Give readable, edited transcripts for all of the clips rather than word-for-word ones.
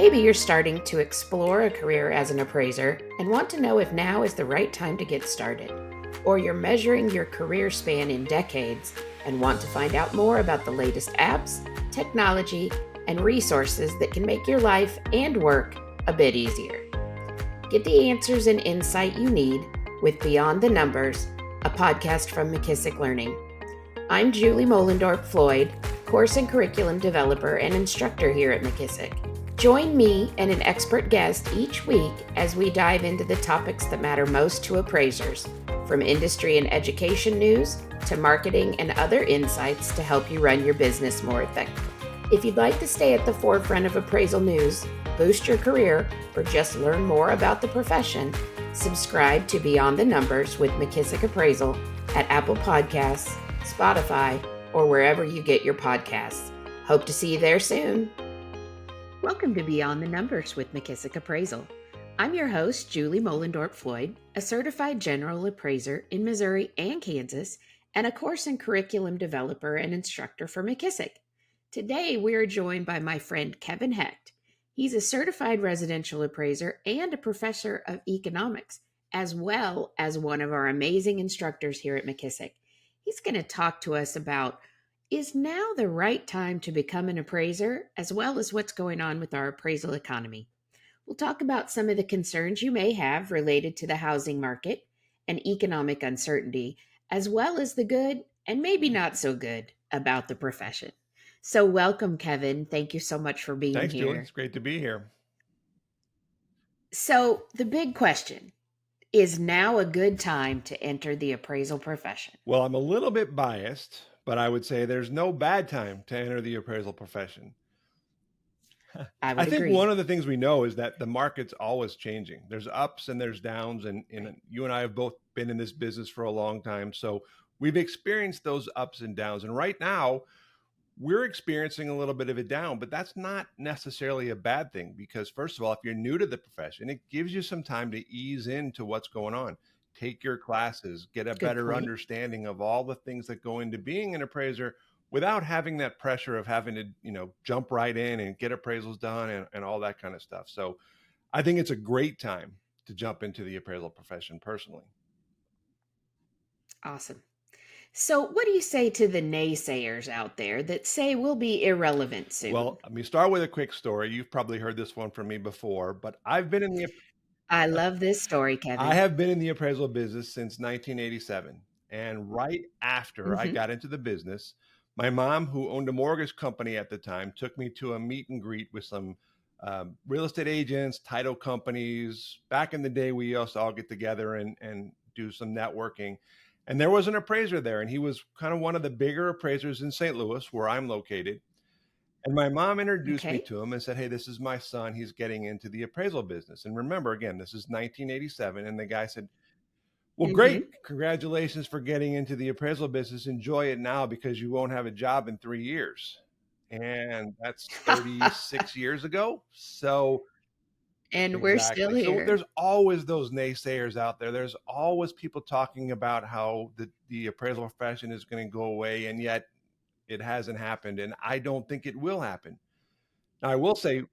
Maybe you're starting to explore a career as an appraiser and want to know if now is the right time to get started. Or you're measuring your career span in decades and want to find out more about the latest apps, technology, and resources that can make your life and work a bit easier. Get the answers and insight you need with Beyond the Numbers, a podcast from McKissock Learning. I'm Julie Mollendorp Floyd, course and curriculum developer and instructor here at McKissock. Join me and an expert guest each week as we dive into the topics that matter most to appraisers, from industry and education news to marketing and other insights to help you run your business more effectively. If you'd like to stay at the forefront of appraisal news, boost your career, or just learn more about the profession, subscribe to Beyond the Numbers with McKissock Appraisal at Apple Podcasts, Spotify, or wherever you get your podcasts. Hope to see you there soon. Welcome to Beyond the Numbers with McKissock Appraisal. I'm your host, Julie Mollendorp Floyd, a certified general appraiser in Missouri and Kansas, and a course and curriculum developer and instructor for McKissock. Today, we are joined by my friend Kevin Hecht. He's a certified residential appraiser and a professor of economics, as well as one of our amazing instructors here at McKissock. He's going to talk to us about, is now the right time to become an appraiser, as well as what's going on with our appraisal economy. We'll talk about some of the concerns you may have related to the housing market and economic uncertainty, as well as the good and maybe not so good about the profession. So welcome, Kevin. Thank you so much for being Thanks, here. Julie. It's great to be here. So the big question, is now a good time to enter the appraisal profession? Well, I'm a little bit biased, but I would say there's no bad time to enter the appraisal profession. I think agree. one of the things we know is that the market's always changing. There's ups and there's downs, and you and I have both been in this business for a long time. So we've experienced those ups and downs. And right now, we're experiencing a little bit of a down, but that's not necessarily a bad thing because, first of all, if you're new to the profession, it gives you some time to ease into what's going on. Take your classes, get a better understanding of all the things that go into being an appraiser without having that pressure of having to, jump right in and get appraisals done and all that kind of stuff. So I think it's a great time to jump into the appraisal profession personally. Awesome. So what do you say to the naysayers out there that say we'll be irrelevant soon? Well, let me start with a quick story. You've probably heard this one from me before, but I've been in the I love this story, Kevin. I have been in the appraisal business since 1987. And right after I got into the business, my mom, who owned a mortgage company at the time, took me to a meet and greet with some real estate agents, title companies. Back in the day, we used to all get together and do some networking. And there was an appraiser there, and he was kind of one of the bigger appraisers in St. Louis, where I'm located. And my mom introduced me to him and said, hey, this is my son. He's getting into the appraisal business. And remember, again, this is 1987. And the guy said, well, great. Congratulations for getting into the appraisal business. Enjoy it now because you won't have a job in 3 years. And that's 36 years ago. So, and we're still here. So there's always those naysayers out there. There's always people talking about how the appraisal profession is going to go away. And yet it hasn't happened. And I don't think it will happen. Now, I will say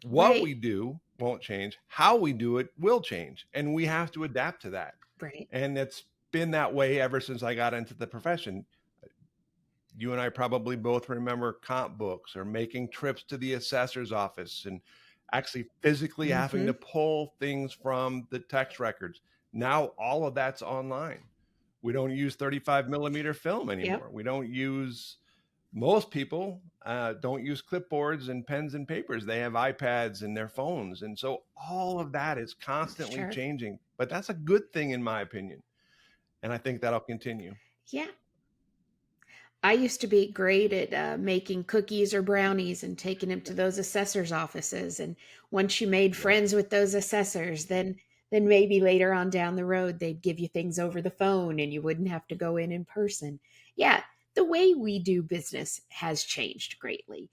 what we do won't change. How we do it will change. And we have to adapt to that. Right. And it's been that way ever since I got into the profession. You and I probably both remember comp books or making trips to the assessor's office and actually physically having to pull things from the tax records. Now all of that's online. We don't use 35 millimeter film anymore. We don't use, most people don't use clipboards and pens and papers. They have iPads and their phones. And so all of that is constantly changing, but that's a good thing in my opinion. And I think that'll continue. Yeah. I used to be great at making cookies or brownies and taking them to those assessors' offices. And once you made friends with those assessors, then maybe later on down the road, they'd give you things over the phone and you wouldn't have to go in person. Yeah, the way we do business has changed greatly.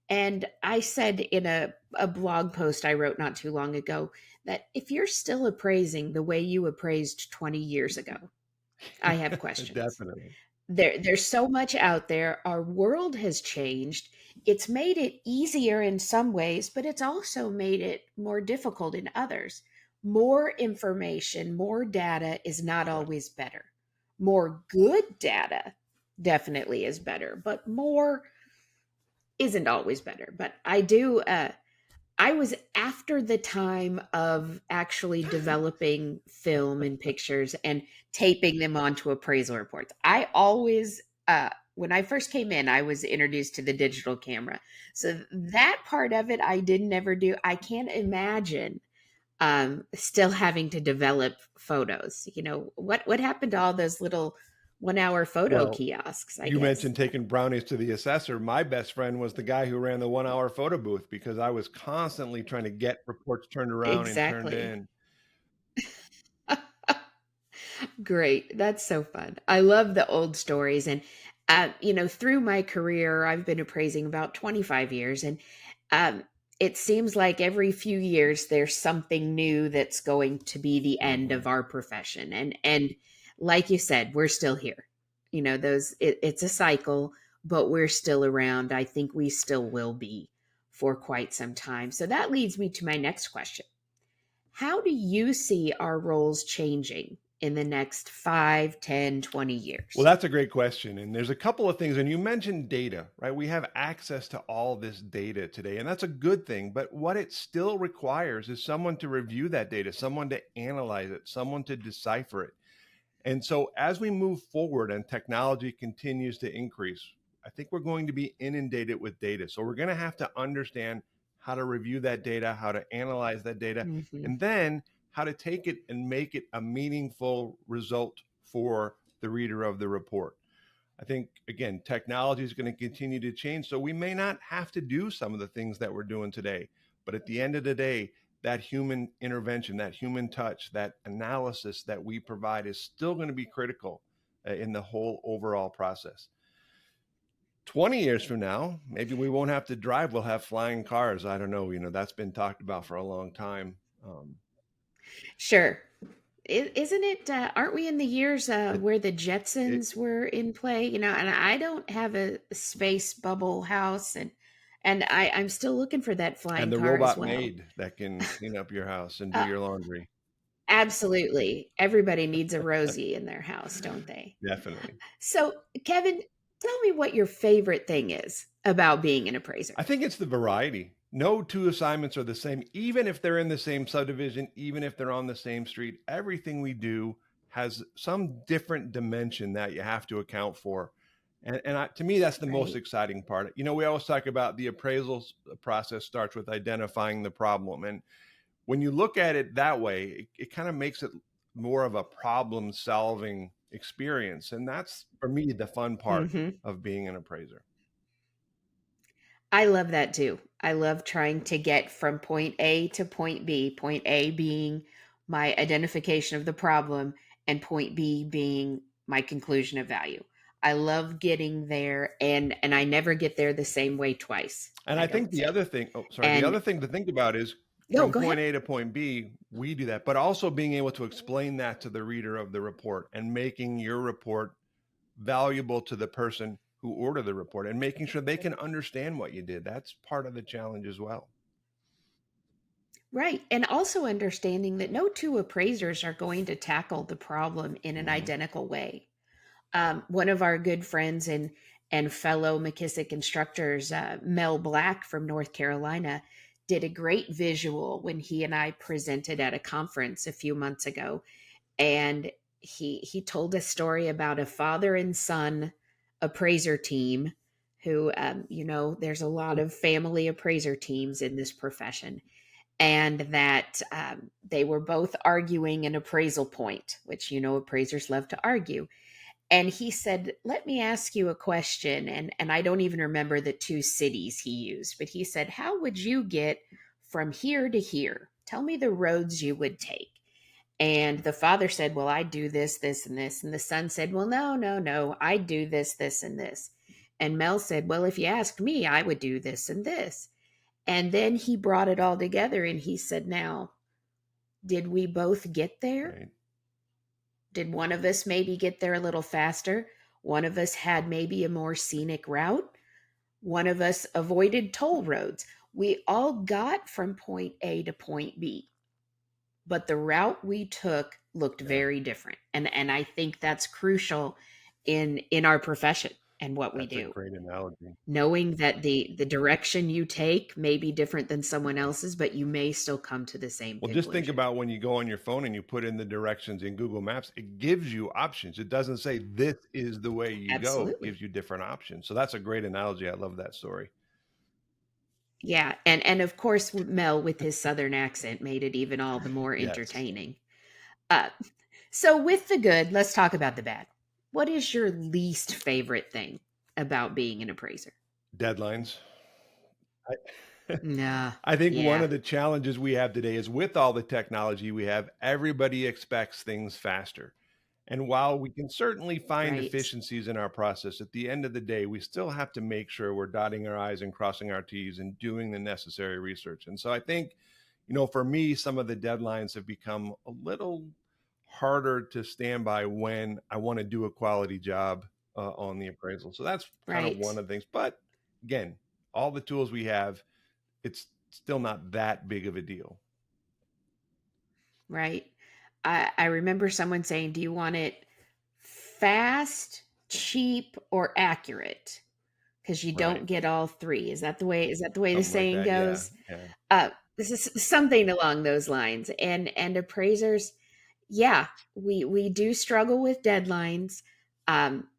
And I said in a blog post I wrote not too long ago that if you're still appraising the way you appraised 20 years ago, I have questions. Definitely. There's so much out there. Our world has changed. It's made it easier in some ways, but it's also made it more difficult in others. More information, more data is not Right. always better. More good data definitely is better, but more isn't always better. But I was after the time of actually developing film and pictures and taping them onto appraisal reports. I always, when I first came in, I was introduced to the digital camera. So that part of it I didn't ever do. I can't imagine still having to develop photos. What happened to all those little 1 hour photo Well, kiosks, I you guess. mentioned taking brownies to the assessor. My best friend was the guy who ran the 1 hour photo booth because I was constantly trying to get reports turned around and turned Exactly. in. Great. That's so fun. I love the old stories. And, through my career, I've been appraising about 25 years. And um, it seems like every few years there's something new that's going to be the end Mhm. of our profession. And like you said, we're still here. It's a cycle, but we're still around. I think we still will be for quite some time. So that leads me to my next question. How do you see our roles changing in the next 5, 10, 20 Well, years? that's a great question. And there's a couple of things. And you mentioned data, right? We have access to all this data today, and that's a good thing. But what it still requires is someone to review that data, someone to analyze it, someone to decipher it. And so as we move forward and technology continues to increase, I think we're going to be inundated with data. So we're going to have to understand how to review that data, how to analyze that data, Hmm. and then how to take it and make it a meaningful result for the reader of the report. I think, again, technology is going to continue to change. So we may not have to do some of the things that we're doing today. But at the end of the day, that human intervention, that human touch, that analysis that we provide is still going to be critical in the whole overall process. 20 years from now, maybe we won't have to drive. We'll have flying cars. I don't know. That's been talked about for a long time. Sure. Isn't it, aren't we in the years It, where the it, Jetsons were in play? And I don't have a space bubble house, and I'm still looking for that and flying the car as robot well. maid that can clean up your house and do Uh, your laundry. Absolutely. Everybody needs a Rosie in their house, don't they? Definitely. So, Kevin, tell me what your favorite thing is about being an appraiser. I think it's the variety. No two assignments are the same, even if they're in the same subdivision, even if they're on the same street. Everything we do has some different dimension that you have to account for. To me, that's the most Right. exciting part. We always talk about the appraisal process starts with identifying the problem. And when you look at it that way, it kind of makes it more of a problem solving experience. And that's, for me, the fun part Hmm. of being an appraiser. I love that too. I love trying to get from point A to point B, point A being my identification of the problem, and point B being my conclusion of value. I love getting there, and I never get there the same way twice, And I I think don't the think. other thing, oh, sorry, the And other thing to think about is no, from go point ahead. A to point B, we do that, but also being able to explain that to the reader of the report and making your report valuable to the person who ordered the report and making sure they can understand what you did. That's part of the challenge as well. Right. And also understanding that no two appraisers are going to tackle the problem in an Hmm. identical way. One of our good friends and fellow McKissock instructors, Mel Black from North Carolina, did a great visual when he and I presented at a conference a few months ago, and he told a story about a father and son appraiser team. Who, there's a lot of family appraiser teams in this profession, and that they were both arguing an appraisal point, which appraisers love to argue. And he said, let me ask you a question. And I don't even remember the two cities he used, but he said, how would you get from here to here? Tell me the roads you would take. And the father said, well, I do this, this, and this. And the son said, well, no, no, no, I do this, this, and this. And Mel said, well, if you asked me, I would do this and this. And then he brought it all together and he said, now, did we both get there? Right. Did one of us maybe get there a little faster? One of us had maybe a more scenic route, One of us avoided toll roads. We all got from point A to point B, but the route we took looked Yeah, very different. And I think that's crucial in our profession and what we that's a do. great analogy. Knowing that the direction you take may be different than someone else's, but you may still come to the same Well, just think conclusion. about when you go on your phone and you put in the directions in Google Maps, it gives you options. It doesn't say this is the way you go. It Absolutely. gives you different options. So that's a great analogy. I love that story. Yeah, and of course Mel with his southern accent made it even all the more Yes. entertaining. Uh, so with the good, let's talk about the bad. What is your least favorite thing about being an appraiser? Deadlines. I, Nah, I think one yeah, of the challenges we have today is with all the technology we have, everybody expects things faster. And while we can certainly find right, efficiencies in our process, at the end of the day, we still have to make sure we're dotting our I's and crossing our T's and doing the necessary research. And so I think, for me, some of the deadlines have become a little harder to stand by when I want to do a quality job on the appraisal. So that's kind of right, one of the things. But again, all the tools we have, it's still not that big of a deal. right. I remember someone saying, "Do you want it fast, cheap, or accurate?" Because you Right. don't get all three. Is that the way the Something like saying that. Yeah. goes? Yeah. This is something along those lines. And appraisers, yeah, we do struggle with deadlines. Um,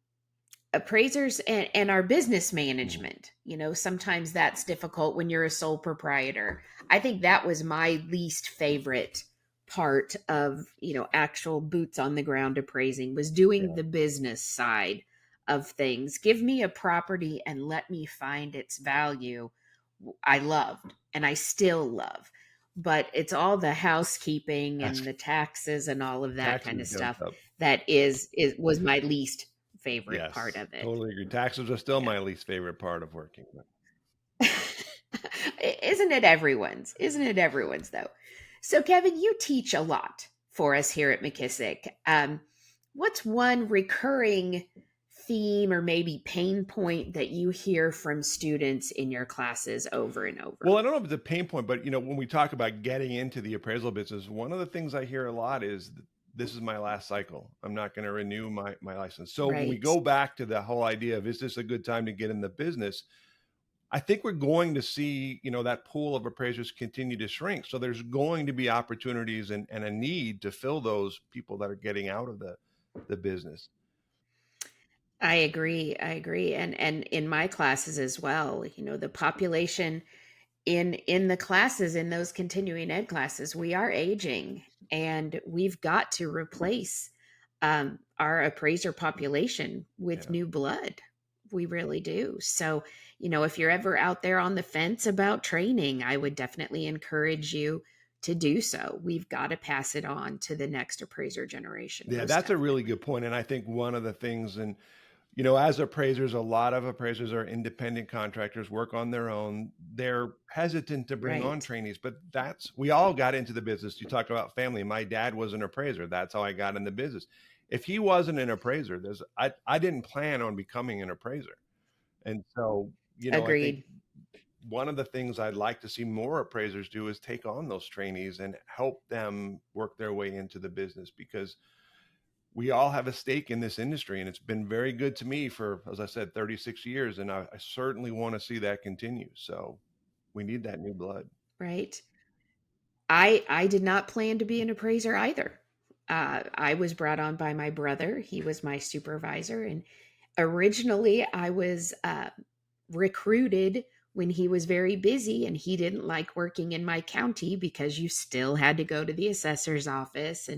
Appraisers and our business Mhm. management, sometimes that's difficult when you're a sole proprietor. I think that was my least favorite part of actual boots on the ground appraising, was doing Yeah. the business side of things. Give me a property and let me find its value. I loved and I still love, but it's all the housekeeping That's and the taxes and all of that kind taxes of goes stuff up. that is was my least favorite part Yes, of it. totally agree. Taxes are still Yeah. my least favorite part of working. Isn't it everyone's? Isn't it everyone's though? So Kevin, you teach a lot for us here at McKissock. What's one recurring theme or maybe pain point that you hear from students in your classes over and Well, over? I don't know if it's a pain point, but when we talk about getting into the appraisal business, one of the things I hear a lot is this is my last cycle. I'm not going to renew my license. So when we Right. go back to the whole idea of is this a good time to get in the business, I think we're going to see, that pool of appraisers continue to shrink. So there's going to be opportunities and a need to fill those people that are getting out of the business. I agree. I agree. And in my classes as well, the population in the classes, in those continuing ed classes, we are aging, and we've got to replace our appraiser population with Yeah. new blood. We really do. So if you're ever out there on the fence about training, I would definitely encourage you to do so. We've got to pass it on to the next appraiser generation, Yeah, most that's a really definitely. good point. And I think one of the things, and as appraisers, a lot of appraisers are independent contractors, work on their own. They're hesitant to bring on Right. trainees, but we all got into the business. You talked about family. My dad was an appraiser. That's how I got in the business. If he wasn't an appraiser, I didn't plan on becoming an appraiser. And so, I think Agreed. one of the things I'd like to see more appraisers do is take on those trainees and help them work their way into the business, because we all have a stake in this industry, and it's been very good to me for, as I said, 36 years. And I certainly want to see that continue. So we need that new blood. Right. I did not plan to be an appraiser either. I was brought on by my brother. He was my supervisor, and originally I was recruited when he was very busy, and he didn't like working in my county because you still had to go to the assessor's office,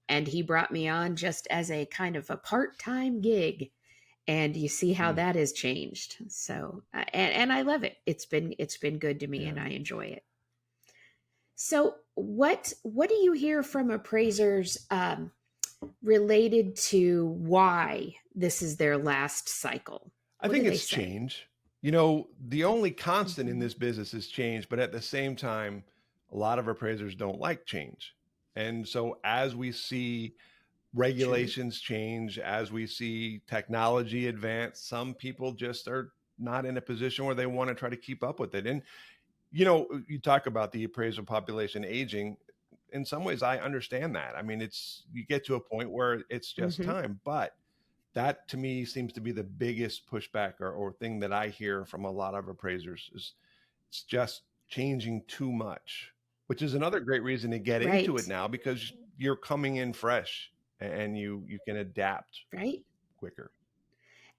and he brought me on just as a kind of a part-time gig. And you see how Mm, that has changed. So and I love it. It's been good to me, yeah. and I enjoy it. So, what do you hear from appraisers related to why this is their last cycle? I What do think they it's say? change. The only constant in Mhm. this business is change, but at the same time, a lot of appraisers don't like change. And so as we see True. regulations change, as we see technology advance, some people just are not in a position where they want to try to keep up with it. And, you talk about the appraisal population aging. In some ways, I understand that. I mean, you get to a point where it's just Mm-hmm. time, but that to me seems to be the biggest pushback or thing that I hear from a lot of appraisers is it's just changing too much, which is another great reason to get into it Right. now because you're coming in fresh and you can adapt Right. quicker.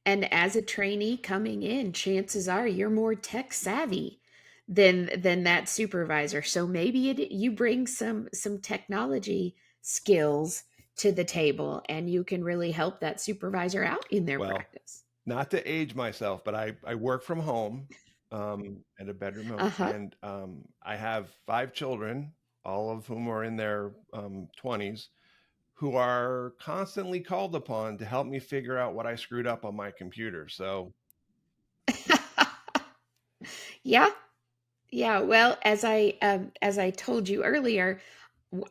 And as a trainee coming in, chances are you're more tech savvy than that supervisor. So maybe you bring some technology skills to the table and you can really help that supervisor out in their Well, practice. not to age myself, but I work from home at a bedroom Uh-huh. and I have 5 children, all of whom are in their 20s, who are constantly called upon to help me figure out what I screwed up on my computer. So Yeah. Yeah, well, as I told you earlier,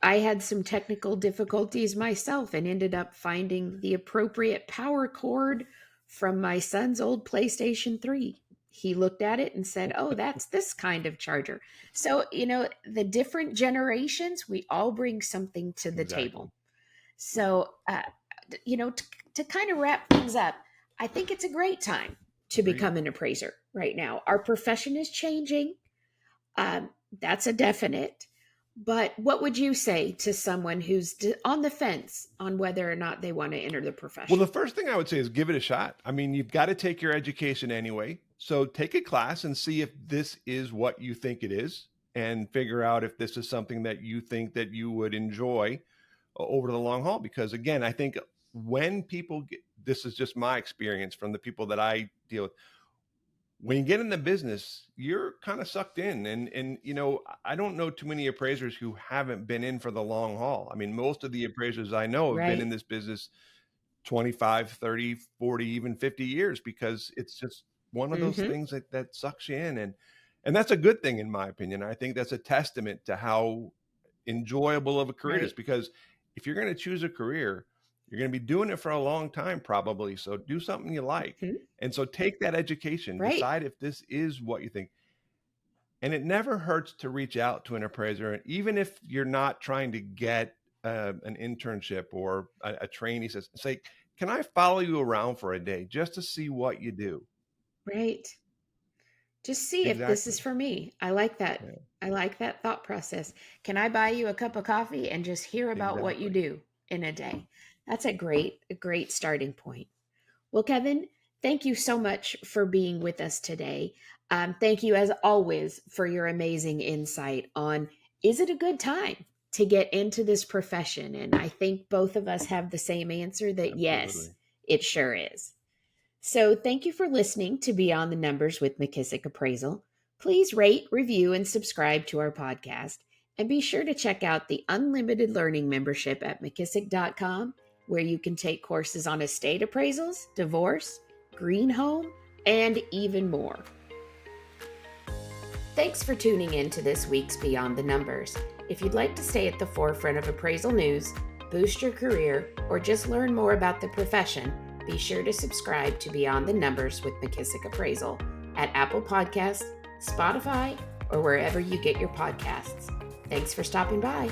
I had some technical difficulties myself and ended up finding the appropriate power cord from my son's old PlayStation 3. He looked at it and said, "Oh, that's this kind of charger." So, the different generations, we all bring something to the exactly. table. So, to kind of wrap things up, I think it's a great time to Agreed. become an appraiser right now. Our profession is changing. That's a definite. But what would you say to someone who's on the fence on whether or not they want to enter the Well, the profession? first thing I would say is give it a shot. I mean, you've got to take your education anyway. So take a class and see if this is what you think it is and figure out if this is something that you think that you would enjoy over the long haul. Because again, I think when people get, this is just my experience from the people that I deal with. When you get in the business, you're kind of sucked in. And I don't know too many appraisers who haven't been in for the long haul. I mean, most of the appraisers I know have been in Right. this business 25, 30, 40, even 50 years because it's just one of those Mm-hmm. things that sucks you in. And that's a good thing, in my opinion. I think that's a testament to how enjoyable of a career it is Right. because if you're going to choose a career, you're going to be doing it for a long time, probably. So do something you like. Hmm. And so take that education, Right. decide if this is what you think. And it never hurts to reach out to an appraiser, even if you're not trying to get an internship or a trainee. Say, can I follow you around for a day just to see what you do? Right. Just see if this is Exactly. for me. I like that. Yeah, I like that thought process. Can I buy you a cup of coffee and just hear about what you exactly. do in a day? That's a great starting point. Well, Kevin, thank you so much for being with us today. Thank you, as always, for your amazing insight on is it a good time to get into this profession? And I think both of us have the same answer that yes, Absolutely. it sure is. So, thank you for listening to Beyond the Numbers with McKissock Appraisal. Please rate, review, and subscribe to our podcast. And be sure to check out the unlimited learning membership at McKissock.com, where you can take courses on estate appraisals, divorce, green home, and even more. Thanks for tuning in to this week's Beyond the Numbers. If you'd like to stay at the forefront of appraisal news, boost your career, or just learn more about the profession, be sure to subscribe to Beyond the Numbers with McKissock Appraisal at Apple Podcasts, Spotify, or wherever you get your podcasts. Thanks for stopping by.